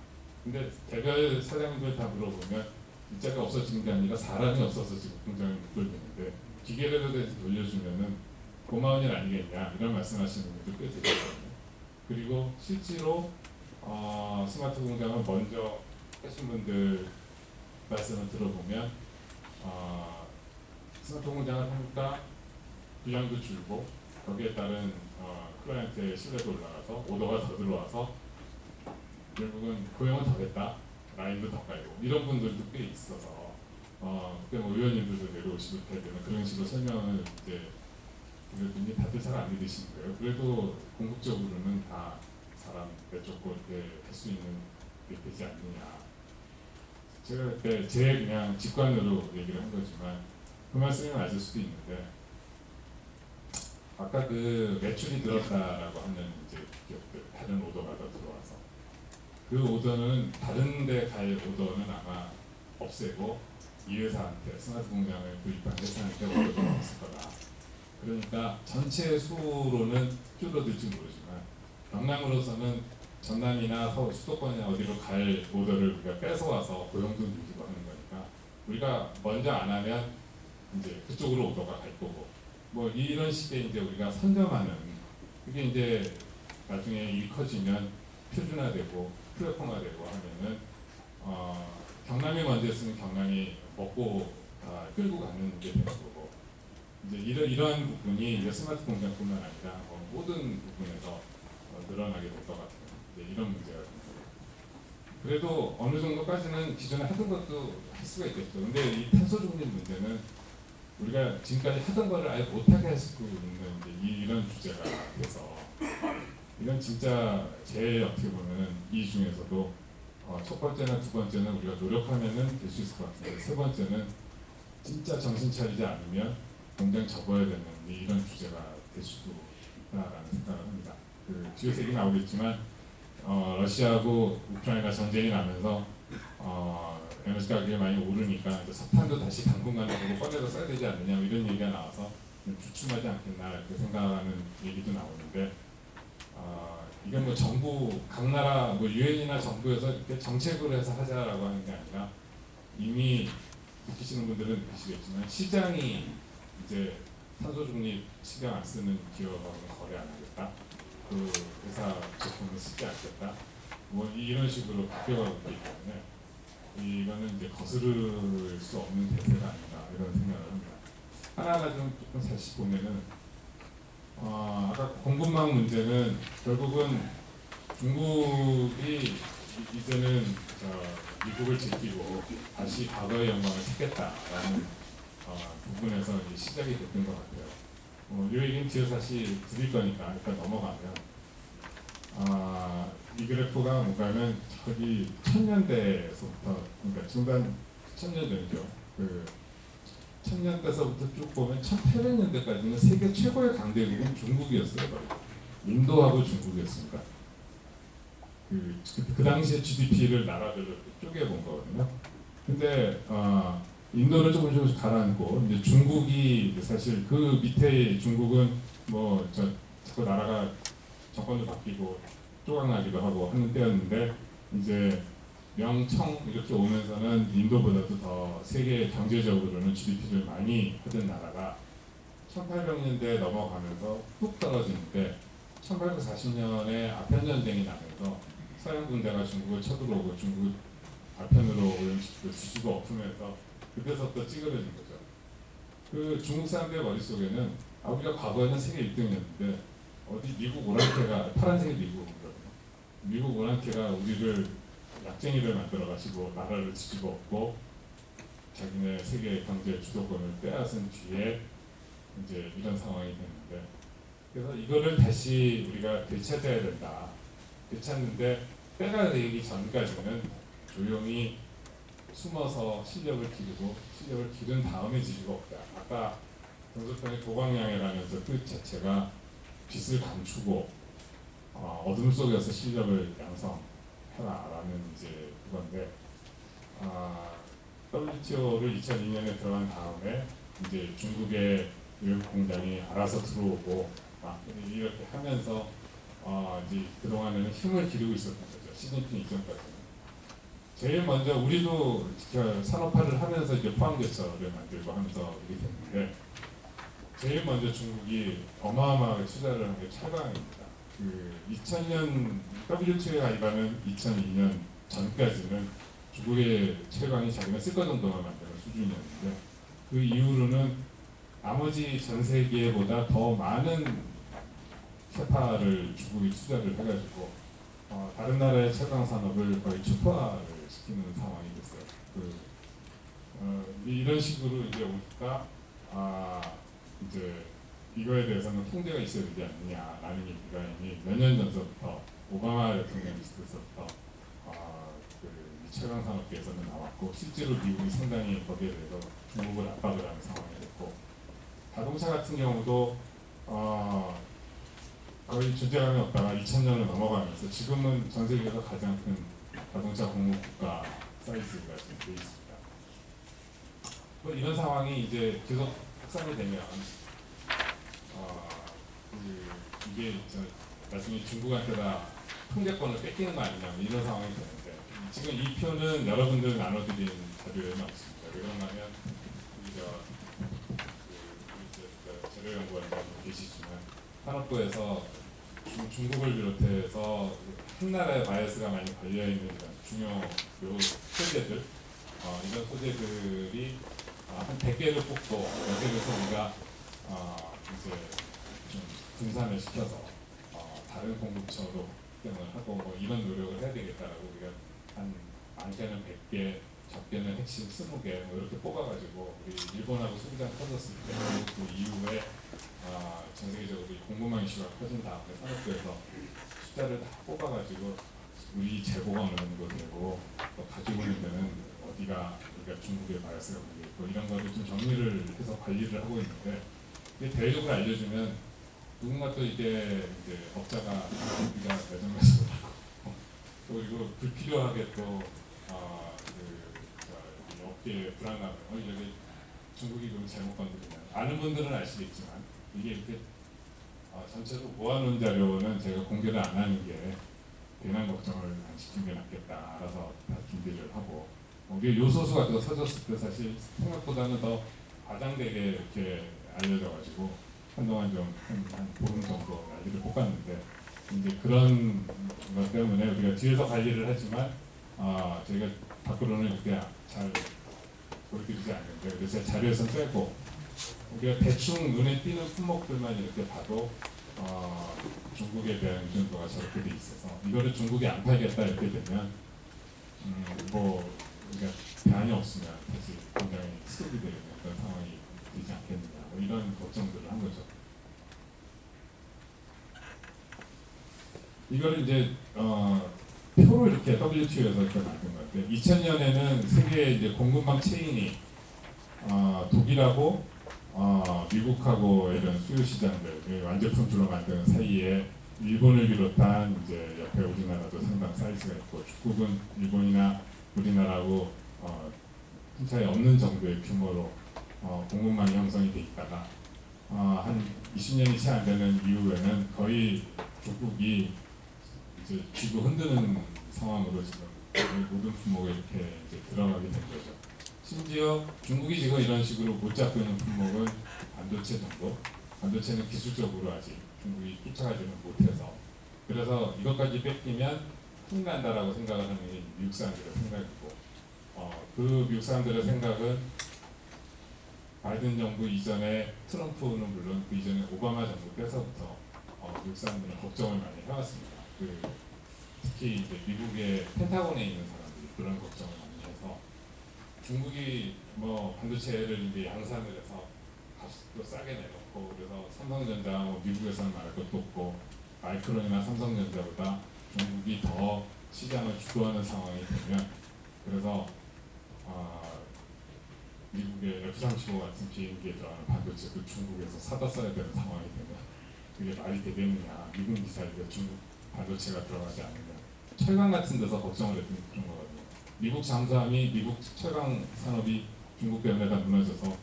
근데 개별 사장님들 다 물어보면 일자리가 없어지는 게 아니라 사람이 없어서 지금 공장을 못 돌리는데 기계라도 돌려주면은 고마운 일 아니겠냐 이런 말씀하시는 분들 꽤 되거든요. 그리고 실제로 스마트 공장을 먼저 하신 분들 말씀을 들어보면 스마트 공장을 하니까 비용도 줄고 거기에 따른 클라이언트의 신뢰도 올라가서 오더가 더 들어와서 결국은 고용은 더 됐다, 라인도 더 깔고 이런 분들도 꽤 있어서 그때 뭐 의원님들도 내려오시고 해야 되는 그런 식으로 설명을 이제 그랬더니 다들 잘 안 믿으시는 거예요. 그래도 궁극적으로는 다 사람 내쫓고 이렇게 할 수 있는 게 되지 않느냐. 제가 그때 제 그냥 직관으로 얘기를 한 거지만 그 말씀이 맞을 수도 있는데 아까 그 매출이 늘었다라고 하는 이제 기업들 다른 오더가 더 들어와서 그 오더는 다른 데 갈 오더는 아마 없애고 이 회사한테 스마트 공장을 구입한 회사한테 오더가 없을 거다. 그러니까 전체 수로는 줄어들지 모르지만 경남으로서는 전남이나 서울 수도권이나 어디로 갈 오더를 우리가 뺏어와서 고용도 늘리고 하는 거니까 우리가 먼저 안 하면 이제 그쪽으로 오더가 갈 거고 뭐 이런 식의 이제 우리가 선점하는 그게 이제 나중에 일이 커지면 표준화되고 플랫폼화되고 하면은 경남이 먼저 했으면 경남이 먹고 끌고 가는 게 되는 거고 이제 이러한 부분이 이제 스마트 공장뿐만 아니라 모든 부분에서 늘어나게 될 것 같아요. 이제 이런 문제가 됩니다. 그래도 어느 정도까지는 기존에 하던 것도 할 수가 있겠죠. 근데 이 탄소 중립 문제는 우리가 지금까지 하던 거를 아예 못하게 할 수 있는 이제 이런 주제가 돼서 이건 진짜 제일 어떻게 보면은 이 중에서도 첫 번째나 두 번째는 우리가 노력하면은 될 수 있을 것 같은데 세 번째는 진짜 정신 차리지 않으면 공장 접어야 되는 이런 주제가 될 수도 있다라는 생각을 합니다. 그 뒤에서 얘기 나오겠지만 러시아하고 우크라이나 전쟁이 나면서 에너지 가격이 많이 오르니까 이제 석탄도 다시 당분간은 보고 꺼내서 써야 되지 않느냐 이런 얘기가 나와서 좀 주춤하지 않겠나 이렇게 생각하는 얘기도 나오는데 이게 뭐 정부 각 나라 뭐 유엔이나 정부에서 이렇게 정책으로 해서 하자라고 하는 게 아니라 이미 느끼시는 분들은 느끼시겠지만 시장이 이제 탄소 중립 신경 안 쓰는 기업하고 거래 안 하겠다. 그 회사 제품을 쓰지 않겠다. 뭐 이런 식으로 바뀌어가고 있기 때문에 이거는 이제 거스를 수 없는 대세가 아닌가 이런 생각을 합니다. 하나하나 좀 조금 다시 보면은 아까 공급망 문제는 결국은 중국이 이제는 미국을 제끼고 다시 과거의 영광을 찾겠다라는 부분에서 이제 시작이 됐던 것 같아요. 이 얘기는 뒤에 사실 드릴 거니까 일단 넘어가면 이 그래프가 뭔가는 저기 1000년대에서부터 그러니까 중간 1000년대죠. 그 1000년대서부터 쭉 보면 1800년대까지는 세계 최고의 강대국은 중국이었어요. 인도하고 중국이었습니다. 그 당시에 GDP를 나라별로 쪼개 본 거거든요. 근데 인도를 조금씩 가라앉고 이제 중국이 사실 그 밑에 중국은 뭐 자꾸 나라가 정권도 바뀌고 쪼각나기도 하고 하는 때였는데 이제 명청 이렇게 오면서는 인도보다도 더 세계 경제적으로는 GDP를 많이 하던 나라가 1800년대에 넘어가면서 뚝 떨어지는데 1840년에 아편 전쟁이 나면서 서양 군대가 중국을 쳐들어오고 중국 아편으로 뒤집어 엎으면서 그때서부터 찌그러진 거죠. 그 중국 사람들의 머릿속에는 우리가 과거에는 세계 1등이었는데 어디 미국 오랑캐가 파란색이 미국이거든요. 미국 오랑캐가 우리를 약쟁이를 만들어 가지고 나라를 뒤집어 엎고 자기네 세계 경제 주도권을 빼앗은 뒤에 이제 이런 상황이 됐는데 그래서 이거를 다시 우리가 되찾아야 된다. 되찾는데 때가 되기 전까지는 조용히 숨어서 실력을 기른 다음에 지지가 없다. 아까 정석평의 도광양해라면서 뜻 자체가 빛을 감추고 어둠 속에서 실력을 양성해라라는 이제 그건데 WTO를 2002년에 들어간 다음에 이제 중국의 외국 공장이 알아서 들어오고 이렇게 하면서 이제 그동안에는 힘을 기르고 있었던 거죠. 시진핑 이전까지는. 제일 먼저 우리도 산업화를 하면서 이제 포항제철을 만들고 하면서 이렇게 됐는데 제일 먼저 중국이 어마어마하게 투자를 한 게 철강입니다. 그 2000년 WTO에 가입하는 2002년 전까지는 중국의 철강이 자기가 쓸 거 정도만 만드는 수준이었는데 그 이후로는 나머지 전 세계보다 더 많은 캐파를 중국이 투자를 해가지고 다른 나라의 철강 산업을 거의 초토화를 시키는 상황이 됐어요. 이런 식으로 이제 오니까 이제 이거에 대해서는 통제가 있어야 되지 않느냐라는 얘기가 이미 몇 년 전서부터 오바마 대통령 있을 때부터 이 철강 산업계에서는 나왔고 실제로 미국이 상당히 거기에 대해서 중국을 압박을 하는 상황이 됐고 자동차 같은 경우도 거의 존재감이 없다가 2000년을 넘어가면서 지금은 전 세계에서 가장 큰 자동차 공급 국가 사이즈가 지금 돼 있습니다. 뭐 이런 상황이 이제 계속 확산이 되면 이게 나중에 중국한테다 통제권을 뺏기는 거 아니냐 이런 상황이 되는데 지금 이 표는 여러분들 나눠드린 자료에는 없습니다. 왜 그런가면 재료연구원도 계시지만 산업부에서 중국을 비롯해서 한 나라의 바이어스가 많이 걸려있는 이런 중요 소재들 이런 소재들이 한 100개를 뽑고 여기에서 우리가 이제 좀 분산을 시켜서 다른 공급처로 확대을 하고 뭐 이런 노력을 해야 되겠다라고 우리가 한 많게는 100개 적게는 핵심 20개 뭐 이렇게 뽑아가지고 우리 일본하고 소비장 터졌을 때 그 이후에 전 세계적으로 공급망 이슈가 커진 다음에 산업부에서 숫자를 다 뽑아가지고 우리 재고가 어느 정도 되고 또 가지고 있는 데는 어디가 우리가 중국의 바이어스가 걸려있고 이런 거를 좀 정리를 해서 관리를 하고 있는데 이게 대외적으로 알려주면 누군가 또 이게 이제 업자가 우리가 매점에서 그리고 불필요하게 또 업계에 불안감을 여기 중국이 그럼 잘못 건드리면 아는 분들은 아시겠지만 이게 이렇게 전체로 모아놓은 자료는 제가 공개를 안 하는 게 대남 걱정을 안 시키는 게 낫겠다 알아서 다 준비를 하고 이게 요소수가 더 터졌을 때 사실 생각보다는 더 과장되게 이렇게 알려져가지고 한동안 좀 한 보름 정도 난리를 볶았는데 이제 그런 것 때문에 우리가 뒤에서 관리를 하지만 저희가 밖으로는 이렇게 잘 보여드리지 않는데 그래서 자료에서 빼고 우리가 대충 눈에 띄는 품목들만 이렇게 봐도 중국에 대한 의존도가 저렇게 돼 있어서 이거를 중국에 안 팔겠다 이렇게 되면 뭐 우리가 대안이 없으면 사실 굉장히 수급이 되는 그런 상황이 되지 않겠느냐 뭐 이런 걱정들을 한 거죠. 이거를 이제 표로 이렇게 WTO에서 이렇게 만든 건데 2000년에는 세계 이제 공급망 체인이 독일하고 미국하고 이런 수요 시장들 완제품 주로 만드는 사이에 일본을 비롯한 이제 옆에 우리나라도 상당 사이즈가 있고 중국은 일본이나 우리나라하고 큰 차이 없는 정도의 규모로 공급망이 형성이 돼 있다가 한 20년이 채 안 되는 이후에는 거의 중국이 이제 쥐고 흔드는 상황으로 지금 모든 품목에 이렇게 이제 들어가게 된 거죠. 심지어 중국이 지금 이런 식으로 못 잡고 있는 품목은 반도체 정도. 반도체는 기술적으로 아직 중국이 쫓아가지는 못해서 그래서 이것까지 뺏기면 큰일 난다라고 생각을 하는 게 미국 사람들의 생각이고 그 미국 사람들의 생각은 바이든 정부 이전에 트럼프는 물론 그 이전에 오바마 정부 때서부터 미국 사람들은 걱정을 많이 해왔습니다. 특히 이제 미국의 펜타곤에 있는 사람들이 그런 걱정을 많이 해서 중국이 뭐 반도체를 이제 양산을 해서 값도 싸게 내놓고 그래서 삼성전자 미국에서는 말할 것도 없고 마이크론이나 삼성전자보다 중국이 더 시장을 주도하는 상황이 되면 그래서 미국의 F-35 같은 비행기에 들어가는 반도체도 중국에서 사다 써야 되는 상황이 되면 그게 말이 되겠느냐. 미국 미사일에 중국 반도체가 들어가지 않으면 철강 같은 데서 걱정을 했던 그런 거거든요. 미국 잠수함이 미국 철강 산업이 중국 때문에 다 무너져서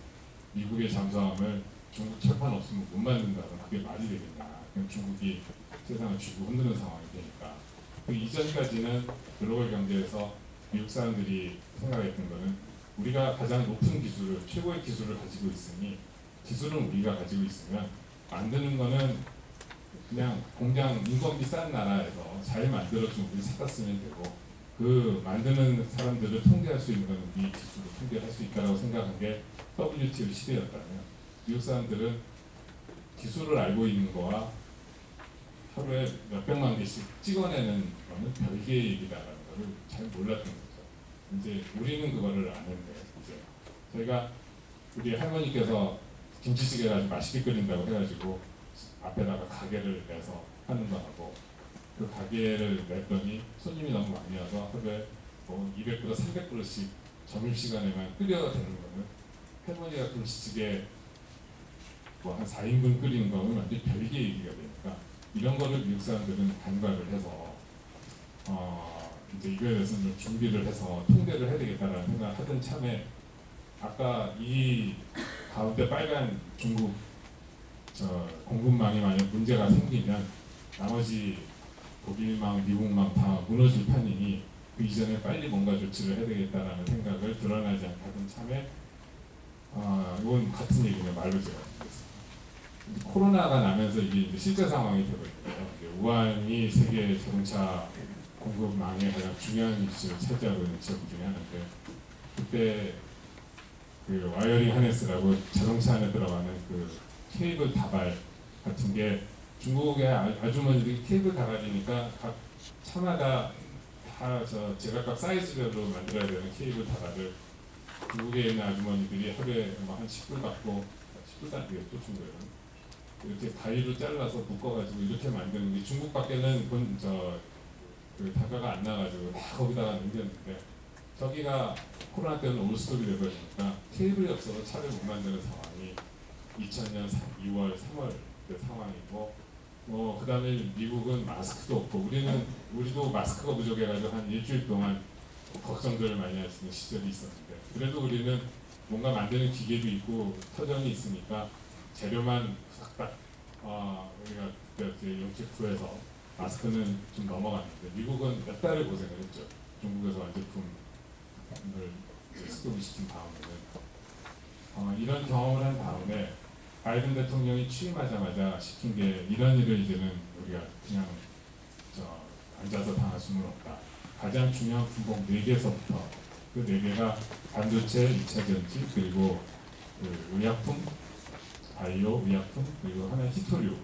미국의 잠수함을 중국 철판 없으면 못 만든다면 그게 말이 되겠냐. 그럼 중국이 세상을 쥐고 흔드는 상황이 되니까 그 이전까지는 글로벌 경제에서 미국 사람들이 생각했던 거는 우리가 가장 높은 기술을 최고의 기술을 가지고 있으니 기술은 우리가 가지고 있으면 만드는 거는 그냥 공장 인건비 싼 나라에서 잘 만들어주면 우리 사다 쓰면 되고 그 만드는 사람들을 통제할 수 있는 건 우리 기술을 통제할 수 있다고 생각한 게 WTO 시대였다면 미국 사람들은 기술을 알고 있는 거와 하루에 몇백만 개씩 찍어내는 거는 별개의 일이다라는 거를 잘 몰랐던 거죠. 이제 우리는 그거를 아는데 이제 저희가 우리 할머니께서 김치찌개를 아주 맛있게 끓인다고 해가지고 앞에다가 가게를 내서 하는 거하고 그 가게를 냈더니 손님이 너무 많이 와서 하루에 뭐 200그릇, 300그릇씩 점심시간에만 끓여야 되는 거는 할머니가 김치찌개 뭐 한 4인분 끓이는 거는 완전 별개의 얘기가 되니까 이런 거를 미국 사람들은 간과를 해서 이제 이거에 대해서 좀 준비를 해서 통제를 해야 되겠다라는 생각을 하던 참에 아까 이 가운데 빨간 중국 공급망이 만약 문제가 생기면 나머지 독일망, 미국망 다 무너질 판이니 그 이전에 빨리 뭔가 조치를 해야 되겠다라는 생각을 드러나지 않던 참에 이건 같은 얘기는 말로 제가 드리겠습니다. 코로나가 나면서 이게 이제 실제 상황이 되고 있고요. 우한이 세계 자동차 공급망의 가장 중요한 위치를 차지하고 있는 지역 중에 하나인데 그때 그 와이어링 하네스라고 자동차 안에 들어가는 그 케이블 다발 같은 게 중국의 아주머니들이 케이블 다발이니까 각 차마다 다 제각각 사이즈별로 만들어야 되는 케이블 다발을 중국에 있는 아주머니들이 하루에 한 10불 받고 10불도 안 되겠죠 중국에는 이렇게 가위로 잘라서 묶어가지고 이렇게 만드는 게 중국밖에는 그 단가가 안 나가지고 다 거기다가 남겼는데 저기가 코로나 때문에 올스톱이 되버리니까 케이블이 없어서 차를 못 만드는 상황이 2000년 2월, 3월 그 상황이고 그 다음에 미국은 마스크도 없고 우리도 마스크가 부족해가지고 한 일주일 동안 걱정들을 많이 하시는 시절이 있었는데 그래도 우리는 뭔가 만드는 기계도 있고 터전이 있으니까 재료만 싹딱 우리가 그때 용책 구해서 마스크는 좀 넘어갔는데 미국은 몇 달을 고생을 했죠. 중국에서 완제품을 수급을 시킨 다음에는 이런 경험을 한 다음에 바이든 대통령이 취임하자마자 시킨 게 이런 일을 이제는 우리가 그냥 앉아서 당할 수는 없다. 가장 중요한 품목 4개서부터 그 4개가 반도체, 2차 전지 그리고 그 의약품 바이오, 의약품, 그리고 하나는 히토류.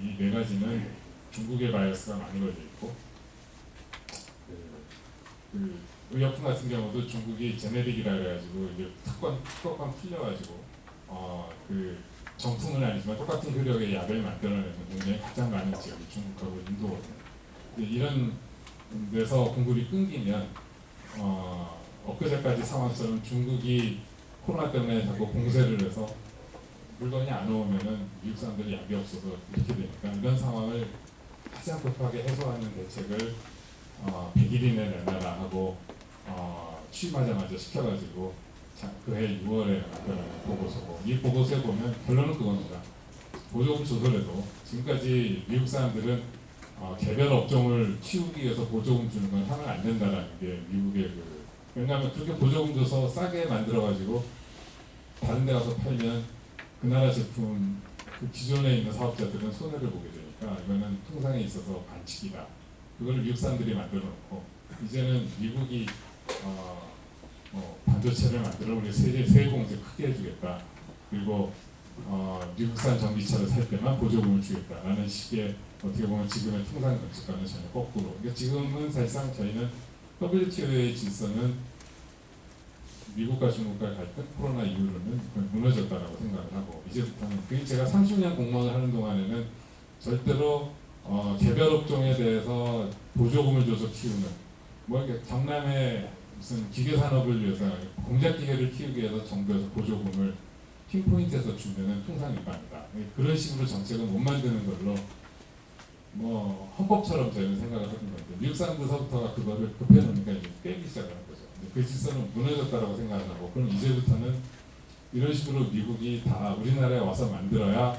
이 네 가지는 중국의 바이러스가 많이 걸려 있고, 그 의약품 같은 경우도 중국이 제네릭이라 그래가지고 이제 특권 풀려가지고 그 정품은 아니지만 똑같은 효력의 약을 만들어내는 굉장히 가장 많은 지역이 중국하고 인도거든요. 이런 데서 공급이 끊기면 엊그제까지 상황처럼 중국이 코로나 때문에 자꾸 공세를 해서 물건이 안 오면은 미국 사람들이 약이 없어서 이렇게 되니까 이런 상황을 가장 급하게 해소하는 대책을 100일 이내 내놔라 하고 취임하자마자 시켜가지고 그해 6월에 만들어낸 보고서고, 이 보고서에 보면 결론은 그겁니다. 보조금 조절해도 지금까지 미국 사람들은 개별 업종을 키우기 위해서 보조금 주는 건 하면 안 된다라는 게 미국의 왜냐하면 그렇게 보조금 줘서 싸게 만들어가지고 다른 데 가서 팔면 그 나라 제품 그 기존에 있는 사업자들은 손해를 보게 되니까 이거는 통상에 있어서 반칙이다. 그걸 미국 사람들이 만들어 놓고 이제는 미국이 반도체를 만들어 우리 세계 공세 크게 해주겠다. 그리고 미국산 전기차를 살 때만 보조금을 주겠다라는 식의 어떻게 보면 지금의 통상 정책과는 전혀 거꾸로. 그러니까 지금은 사실상 저희는 WTO의 질서는 미국과 중국과의 갈등, 코로나 이후로는 거의 무너졌다라고 생각을 하고, 이제부터는 제가 30년 공무원을 하는 동안에는 절대로 개별 업종에 대해서 보조금을 줘서 키우는 이렇게 경남에 무슨 기계 산업을 위해서 공작 기계를 키우기 위해서 정부에서 보조금을 핀포인트에서 주면은 통상 위반이다. 그런 식으로 정책을 못 만드는 걸로 헌법처럼 저희는 생각을 하는 건데, 미국 사람들서부터가 그거를 급해 놓으니까 이제 깨기 시작하는 거죠. 그 질서는 무너졌다라고 생각을 하고, 그럼 이제부터는 이런 식으로 미국이 다 우리나라에 와서 만들어야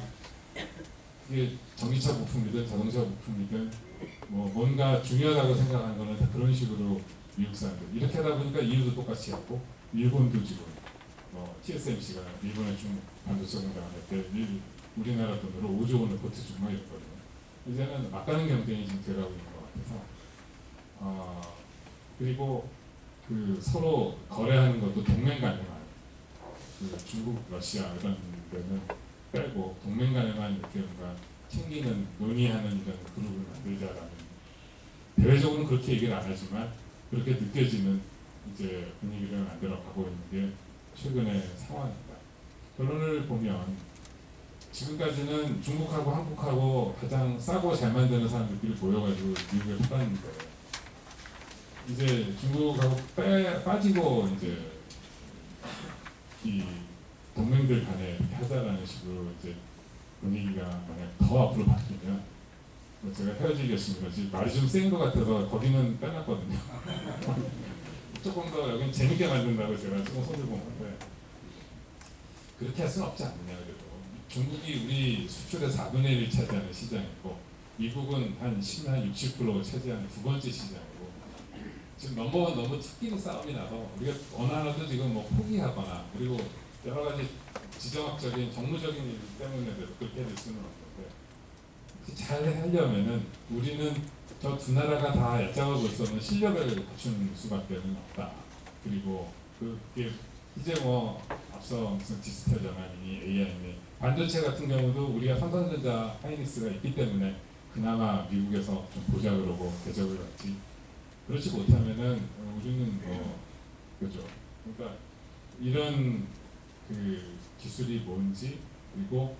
이게 전기차 부품이든 자동차 부품이든 뭔가 중요하다고 생각하는 거는 다 그런 식으로 미국 사람들 이렇게 하다 보니까 EU도 똑같이 했고, 일본도 지금 TSMC가 일본의 중 반도체 공장을 할 때 우리나라 돈으로 5조 원을 보태주고 막 이랬거든요. 이제는 막가는 경쟁이 지금 돼가고 있는 것 같아서 그리고 그 서로 거래하는 것도 동맹 간에만 중국, 러시아 이런 데는 빼고 동맹 간에만 이렇게 뭔가 챙기는 논의하는 이런 그룹을 만들자라는, 대외적으로는 그렇게 얘기를 안 하지만 그렇게 느껴지는 이제 분위기를 만들어 가고 있는 게 최근의 상황입니다. 결론을 보면 지금까지는 중국하고 한국하고 가장 싸고 잘 만드는 사람들끼리 모여가지고 미국에 팔았는데, 이제 중국하고 빠지고 이제 이 동맹들 간에 이렇게 하자라는 식으로 이제 분위기가 만약 더 앞으로 바뀌면 제가 헤어지겠습니다. 지금 말이 좀 센 것 같아서 거기는 빼놨거든요. 조금 더 여긴 재밌게 만든다고 제가 지금 손을 본 건데, 그렇게 할 수는 없지 않느냐. 그래도 중국이 우리 수출의 4분의 1을 차지하는 시장이고, 미국은 한 60% 차지하는 두 번째 시장이고, 지금 넘버원 너무 특기는 싸움이 나서 우리가 어느 하나도 지금 포기하거나, 그리고 여러 가지 지정학적인 정무적인 일 때문에도 그렇게 될 수는 없는데, 잘 하려면은 우리는 저 두 나라가 다 얕잡아 볼 수 없는 실력을 갖추는 수밖에 없다. 그리고 그게 이제 앞서 무슨 디지털 전환이니 AI니 반도체 같은 경우도 우리가 삼성전자, 하이닉스가 있기 때문에 그나마 미국에서 좀 보자 그러고 대접을 받지. 그렇지 못하면은 우리는 그죠. 그러니까 이런 그 기술이 뭔지, 그리고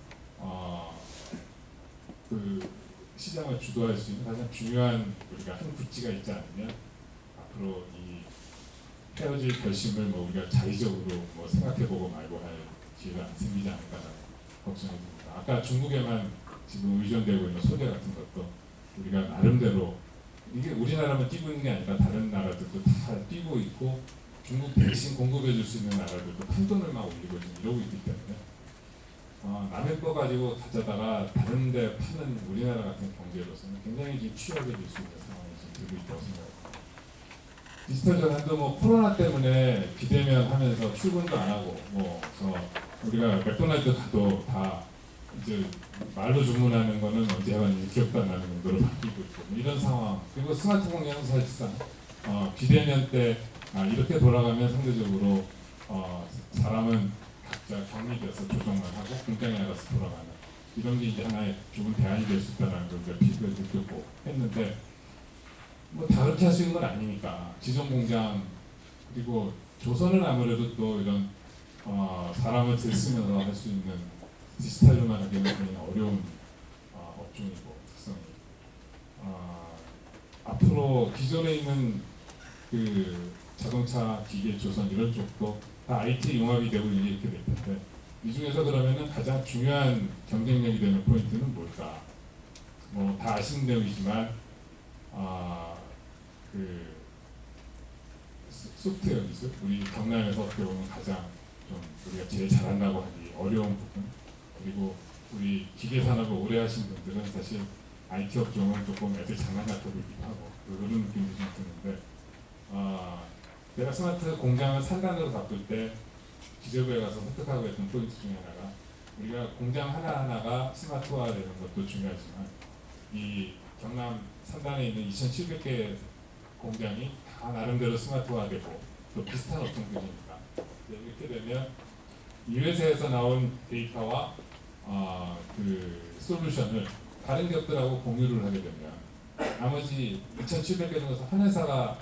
그 시장을 주도할 수 있는 가장 중요한 우리가 한 구찌가 있지 않으면 앞으로 이 헤어질 결심을 우리가 자의적으로 생각해보고 말고 할 기회가 생기지 않을까라는 걱정이 듭니다. 아까 중국에만 지금 의존되고 있는 소재 같은 것도 우리가 나름대로, 이게 우리나라만 뛰고 있는 게 아니라 다른 나라들도 다 뛰고 있고, 중국 대신 공급해 줄 수 있는 나라들도 큰 돈을 막 올리고 지금 이러고 있기 때문에 남의 거 가지고 가져다가 다른 데 파는 우리나라 같은 경제로서는 굉장히 지금 취약해질 수 있는 상황이 지금 되고 있다고 생각합니다. 디지털 전환도 코로나 때문에 비대면 하면서 출근도 안 하고 우리가 맥도날드 가도 다 이제 말로 주문하는 거는 언제 해봤는지 기억도 안 나는 정도로 바뀌고 있고 이런 상황. 그리고 스마트 공연은 사실상 비대면 때 이렇게 돌아가면 상대적으로 사람은 각자 격리돼서 조정만 하고 공장에 알아서 돌아가는 이런 게 이제 하나의 좋은 대안이 될 수 있다는 걸 이제 피드백을 듣고 했는데 뭐 다 그렇게 할 수 있는 건 아니니까 지정 공장 그리고 조선은 아무래도 또 이런 사람을 들쓰면서 할 수 있는 디지털로만 하기는 굉장히 어려운 업종이고 특성이 앞으로 기존에 있는 그 자동차 기계 조선 이런 쪽도 다 IT 융합이 되고 이렇게 될 텐데 이 중에서 그러면은 가장 중요한 경쟁력이 되는 포인트는 뭘까? 뭐 다 아시는 내용이지만 그 소프트웨어 기술 우리 경남에서 어떻게 보면 가장 좀 우리가 제일 잘한다고 하기 어려운 부분 그리고 우리 기계 산업을 오래 하신 분들은 사실 IT 업종은 조금 애들 장난같아 보이기도 하고 그런 느낌이 좀 드는데 내가 스마트 공장을 산단으로 바꿀 때 기재부에 가서 선택하고 했던 포인트 중에 하나가 우리가 공장 하나하나가 스마트화되는 것도 중요하지만 이 경남 산단에 있는 2,700개 공장이 다 나름대로 스마트화되고 또 비슷한 업종들이니까 이렇게 되면 이 회사에서 나온 데이터와 그 솔루션을 다른 기업들하고 공유를 하게 되면 나머지 2,700개 중에서 한 회사가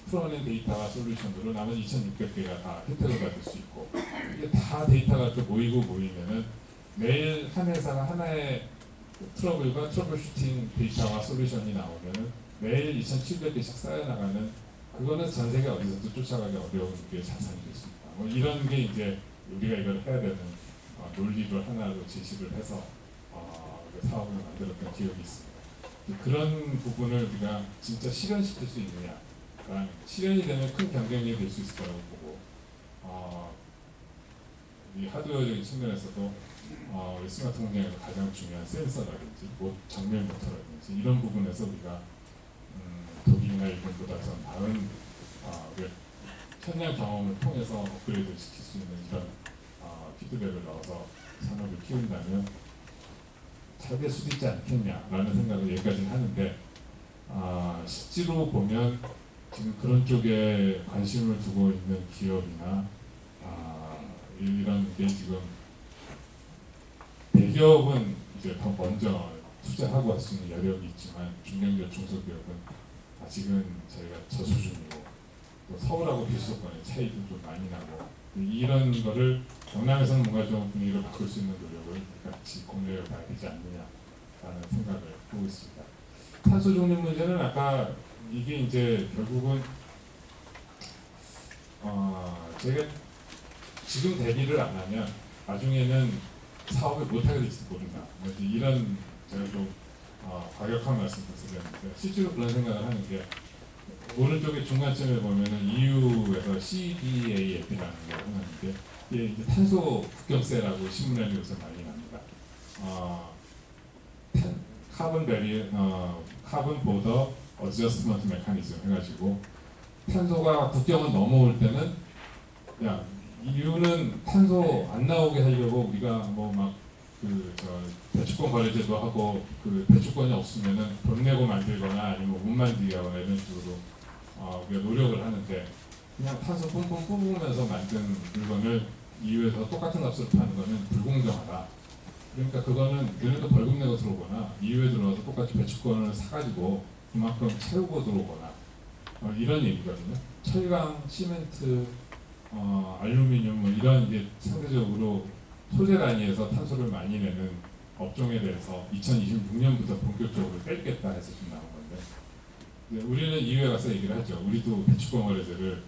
풀어낸 데이터와 솔루션으로 나머지 2,600개가 다 혜택을 받을 수 있고 이게 다 데이터가 이렇게 모이면은 매일 한 회사가 하나의 트러블과 트러블 슈팅 데이터와 솔루션이 나오면은 매일 2,700개씩 쌓여나가는 그거는 전 세계 어디서도 쫓아가기 어려운 게 자산이 될 수 있다. 뭐 이런 게 이제 우리가 이걸 해야 되는 논리를 하나로 제시를 해서 사업을 만들었던 기억이 있습니다. 그런 부분을 우리가 진짜 실현시킬 수 있느냐 실현이 되면 큰 경쟁력이 될 수 있을 거라고 보고 이 하드웨어적인 측면에서도 우리 스마트 공장에서 가장 중요한 센서라든지 정밀 모터라든지 이런 부분에서 우리가 독일이나 일본보다 더 나은 현장 경험을 통해서 업그레이드 시킬 수 있는 이런 피드백을 넣어서 산업을 키운다면 잘 될 수도 있지 않겠냐라는 생각을 여기까지는 하는데 실제로 보면 지금 그런 쪽에 관심을 두고 있는 기업이나 이런 게 지금 대기업은 이제 더 먼저 투자하고 할 수 있는 여력이 있지만 중견기업, 중소기업은 아직은 저희가 저수준이고 또 서울하고 비수도권의 차이도 좀 많이 나고 이런 거를 경남에서는 뭔가 좀 분위기를 바꿀 수 있는 노력을 같이 공유해 봐야 되지 않느냐라는 생각을 하고 있습니다. 탄소 중립 문제는 아까 이게 이제 결국은 제가 지금 대비를 안 하면 나중에는 사업을 못하게 될지도 모른다. 이런 제가 좀 과격한 말씀을 드렸는데 실제로 그런 생각을 하는 게 오른쪽에 중간쯤에 보면은 EU에서 CBAM이라는 게 하는데 이게 이제 탄소 국경세라고 신문에 요새 많이 납니다. 카본 보더 어저스먼트 메커니즘 해가지고 탄소가 국경을 넘어올 때는 야 EU는 탄소 안 나오게 하려고 우리가 뭐 막 배추권 거래제도 하고 그 배추권이 없으면은 돈 내고 만들거나 아니면 못 만들게 하거나 이런 식으로 우리가 노력을 하는데 그냥 탄소 뿜뿜 뿜으면서 만든 물건을 EU에서 똑같은 값으로 파는 거는 불공정하다. 그러니까 그거는 얘네도 벌금 내고 들어오거나 EU에 들어와서 똑같이 배추권을 사가지고 그만큼 채우고 들어오거나 이런 얘기거든요. 철강, 시멘트, 알루미늄 뭐 이런 이제 상대적으로 소재 단위에서 탄소를 많이 내는 업종에 대해서 2026년부터 본격적으로 뺄겠다 해서 좀 나온 건데 우리는 EU에 가서 얘기를 하죠. 우리도 배추권 거래제를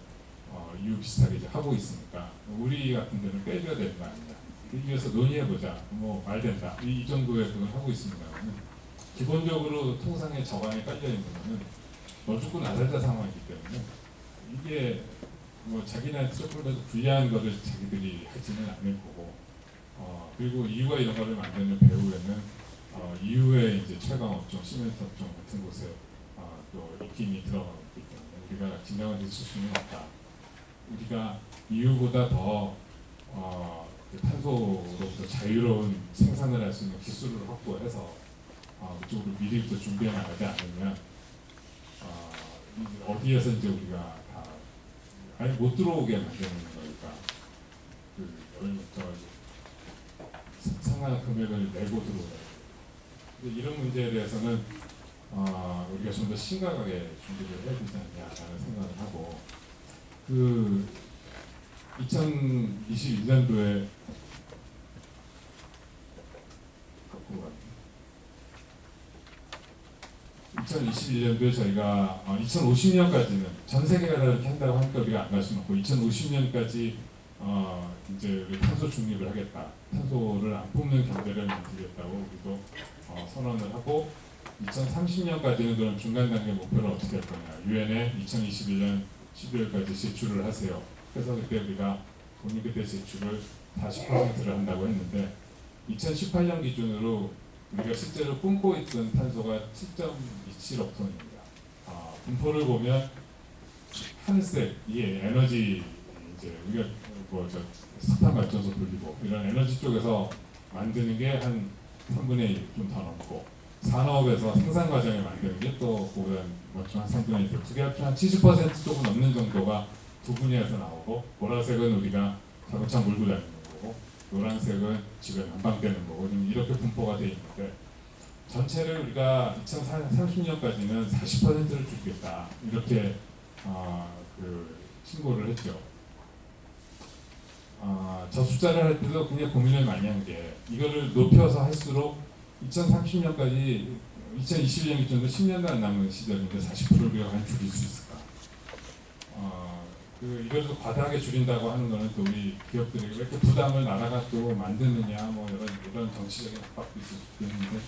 EU 비슷하게 이제 하고 있으니까 우리 같은 데는 빼줘야 되는 거 아니냐. EU에서 논의해보자. 뭐 말된다. 이 정도의 그걸 하고 있습니다만 기본적으로 통상의 저강에 깔려있는 거는 너 죽고 나 살자 상황이기 때문에 이게 뭐 자기네한테 조금 더 불리한 거를 자기들이 하지는 않을 거고 그리고 EU가 이런 거를 만드는 배후에는 EU의 이제 철강 업종, 시멘트 업종 같은 곳에 또 입김이 들어가고 있기 때문에 우리가 진정한 데 쓸 수는 없다. 우리가 EU보다 더 탄소로부터 자유로운 생산을 할 수 있는 기술을 확보해서 그쪽으로 미리부터 준비해 나가지 않으면 어디에서 이제 우리가 다 아예 못 들어오게 만드는 거니까 열을 묻혀가지고 상당한 금액을 내고 들어오다. 이런 문제에 대해서는 우리가 좀 더 심각하게 준비를 해야 되지 않냐라는 생각을 하고, 그 2021년도에 2021년도에 저희가 2050년까지는 전 세계가 다 이렇게 한다고 하니까 우리가 안 갈 수는 없고, 2050년까지 이제 우리 탄소 중립을 하겠다, 탄소를 안 뿜는 경제를 만들겠다고 우리도 선언을 하고, 2030년까지는 그런 중간 단계 목표를 어떻게 할 거냐, 유엔에 2021년 12월까지 제출을 하세요. 그래서 그때 우리가 본인 그때 제출을 40%를 한다고 했는데, 2018년 기준으로 우리가 실제로 뿜고 있던 탄소가 7.27억 톤입니다. 분포를 보면 하늘색, 이게 에너지, 이제 우리가 뭐저 석탄 발전소 돌리고 이런 에너지 쪽에서 만드는 게 한 3분의 1 좀 더 넘고, 산업에서 생산 과정에 만드는 게 또 보면 뭐좀 한 3분의 1, 그게 한 70% 조금 넘는 정도가 두 분야에서 나오고, 보라색은 우리가 자동차 몰고 다니는 거고, 노란색은 집에 난방되는 거고, 이렇게 분포가 되어 있는데, 전체를 우리가 2030년까지는 40%를 줄이겠다, 이렇게 그 신고를 했죠. 저 숫자를 할 때도 굉장히 고민을 많이 한 게, 이거를 높여서 할수록 2030년까지 2021년 기준으로 10년도 안 남은 시절인데 40%를 우리가 과연 줄일 수 있을까? 이걸 또 과다하게 줄인다고 하는 거는 또 우리 기업들에게 왜 이렇게 부담을 나라가 또 만드느냐, 뭐 이런 정치적인 압박도 있을 수 있는데,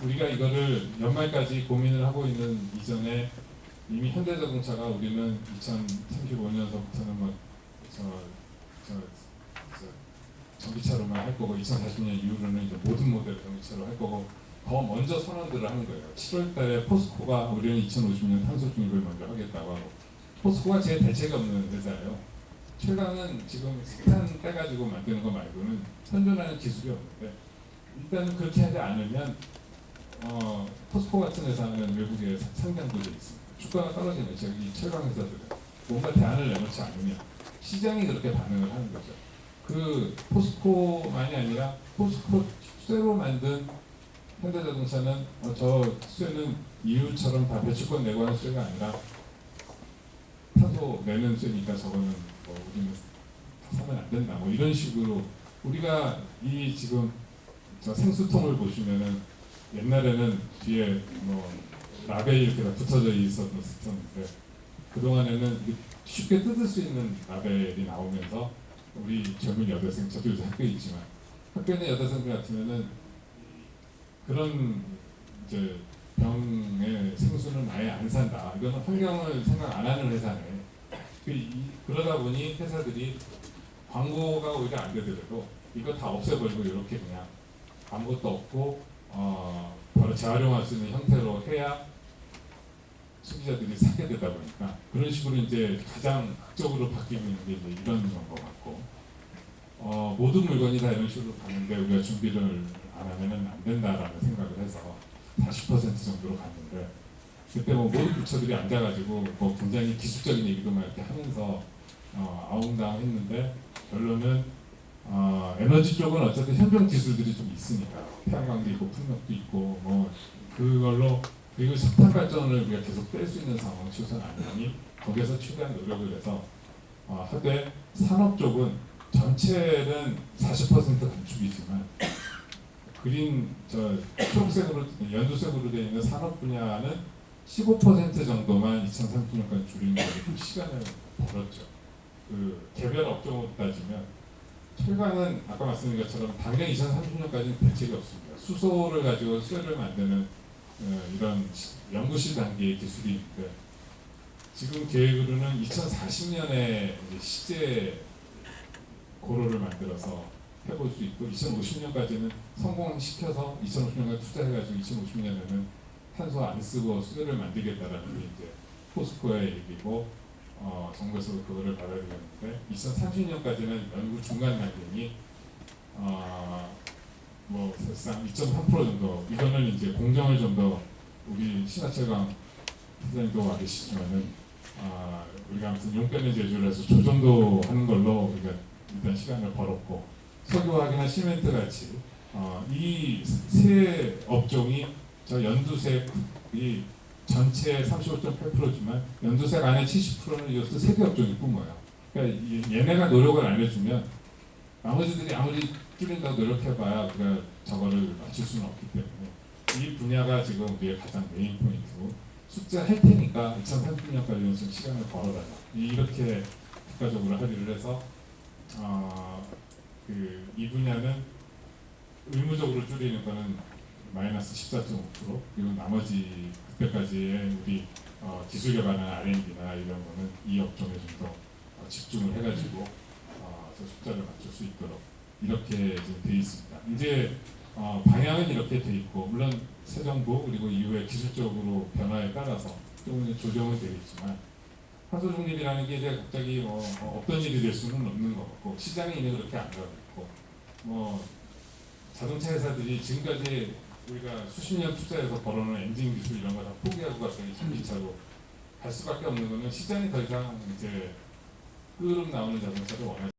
우리가 이거를 연말까지 고민을 하고 있는 이전에 이미 현대자동차가 우리는 2035년서부터는 뭐 전기차로만 할 거고, 2040년 이후로는 이제 모든 모델 전기차로 할 거고, 더 먼저 선언들을 하는 거예요. 7월달에 포스코가 우리는 2050년 탄소 중립을 먼저 하겠다고 하고, 포스코가 제 대책이 없는 회사예요. 최강은 지금 석탄 빼가지고 만드는 거 말고는 현존하는 기술이 없는데, 일단은 그렇게 하지 않으면 포스코 같은 회사는 외국에 상장도 돼 있습니다. 주가가 떨어지면 저기 철강 회사들은 뭔가 대안을 내놓지 않으면 시장이 그렇게 반응을 하는 거죠. 그 포스코만이 아니라 포스코 쇠로 만든 현대자동차는 저 쇠는 EU처럼 다 배출권 내고 하는 쇠가 아니라 탄소 내는 쇠니까 저거는 뭐 우리는 사면 안 된다, 뭐 이런 식으로. 우리가 이 지금 저 생수통을 보시면은 옛날에는 뒤에 뭐 라벨이 이렇게 다 붙어져 있었는데, 그동안에는 쉽게 뜯을 수 있는 라벨이 나오면서 우리 젊은 여대생, 저도 요새 학교에 있지만 학교에 있는 여대생들 같으면은 그런 이제 병의 생수는 아예 안 산다, 이거는 환경을 생각 안 하는 회사네. 그러다 보니 회사들이 광고가 오히려 안 되더라도 이거 다 없애버리고 이렇게 그냥 아무것도 없고 바로 재활용할 수 있는 형태로 해야 소비자들이 사게 되다 보니까, 그런 식으로 이제 가장 극적으로 바뀌고 있는 게 이제 이런 것 같고, 모든 물건이 다 이런 식으로 가는데 우리가 준비를 안 하면은 안 된다라는 생각을 해서 40% 정도로 갔는데, 그때 뭐 모든 부처들이 앉아가지고 뭐 굉장히 기술적인 얘기도 막 이렇게 하면서 아웅다웅했는데, 결론은 에너지 쪽은 어쨌든 현존 기술들이 좀 있으니까, 태양광도 있고 풍력도 있고 뭐 그걸로, 그리고 석탄 발전을 우리가 계속 뺄 수 있는 상황 최소한 아니니 거기에서 최대한 노력을 해서 하되, 산업 쪽은 전체는 40% 감축이지만 그린 초록색으로 연두색으로 되어 있는 산업 분야는 15% 정도만 2030년까지 줄이는 데 좀 시간을 벌었죠. 그 개별 업종으로 따지면 철강은 아까 말씀드린 것처럼 당장 2030년까지는 대책이 없습니다. 수소를 가지고 쇠를 만드는 이런 연구실 단계의 기술이 있는데, 지금 계획으로는 2040년에 시제 고로를 만들어서 해볼 수 있고, 2050년까지는 성공시켜서 2050년까지 투자해가지고 2050년에는 탄소 안 쓰고 쇠를 만들겠다라는 게 이제 포스코의 얘기고, 정부에서도 그거를 받아들였는데, 2030년까지는 연구 중간 단계니 뭐 사실상 2.3% 정도, 이거는 이제 공정을 좀 더 우리 신하철강 회장님도 알으시지만은 우리가 아무튼 용빼는 제조를 해서 저 정도 하는 걸로 우리가 일단 시간을 벌었고 석유화학이나 시멘트 같이 이 세 업종이 저 연두색 이 전체 35.8%지만 연두색 안에 70%는 이것도 세계 업종이 뿜어요. 그러니까 얘네가 노력을 안 해주면 나머지들이 아무리 줄인다고 노력해봐야 우리가 저거를 맞출 수는 없기 때문에 이 분야가 지금 우리의 가장 메인 포인트고 숙제할 테니까 2030년까지는 좀 시간을 벌어달라. 이렇게 국가적으로 합의를 해서 이 분야는 의무적으로 줄이는 거는 마이너스 14.5% 그리고 나머지 그때까지의 우리 기술 개발이나 R&D나 이런 거는 이 업종에 좀 더 집중을 해가지고 저 숫자를 맞출 수 있도록 이렇게 지금 돼 있습니다. 이제 방향은 이렇게 돼 있고 물론 새 정부 그리고 이후에 기술적으로 변화에 따라서 조금 이제 조정은 되겠지만 탄소 중립이라는 게 이제 갑자기 없던 일이 될 수는 없는 것 같고 시장이 이제 그렇게 안 가고 있고 자동차 회사들이 지금까지 우리가 수십 년 투자해서 벌어놓은 엔진 기술 이런 거 다 포기하고 갑자기 전기차로 갈 수밖에 없는 거는 시장이 더 이상 이제 끄름 나오는 자동차를 원하지